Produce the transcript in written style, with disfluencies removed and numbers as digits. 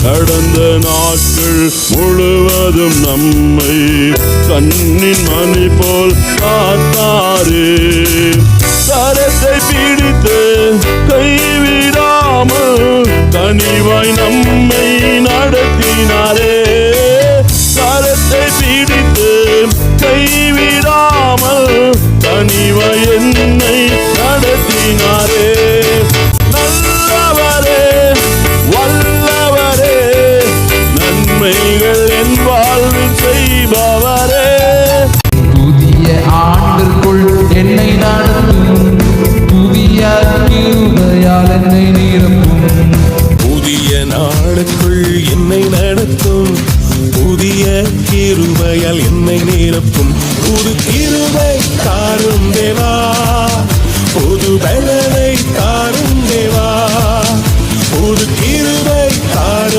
கடந்த நாட்கள் முழுவதும் நம்மை கண்ணின் மணி போல் காத்தாரே. கரத்தை பிடித்து கைவிடாமல் கனிவாய் நம்மை நடத்தினாரே. கரத்தை பிடித்து கைவிடாமல் கனிவாய் என்னை நடத்தினாரே. நல்லவரே, வல்லவரே, நன்மைகள் என் வாழ்வில் செய்பவரே. புதிய ஆண்டிற்குள் என்னை நடத்தும், புதிய கிருபையால் என்னை நிரப்பும். புதிய நாளுக்குள் என்னை நடத்தும், புதிய கிருபையால் என்னை நிரப்பும். புது கிருபை தாரும் தேவா, புது பலனை தாரும் தேவா, புது கிருபை தாரும்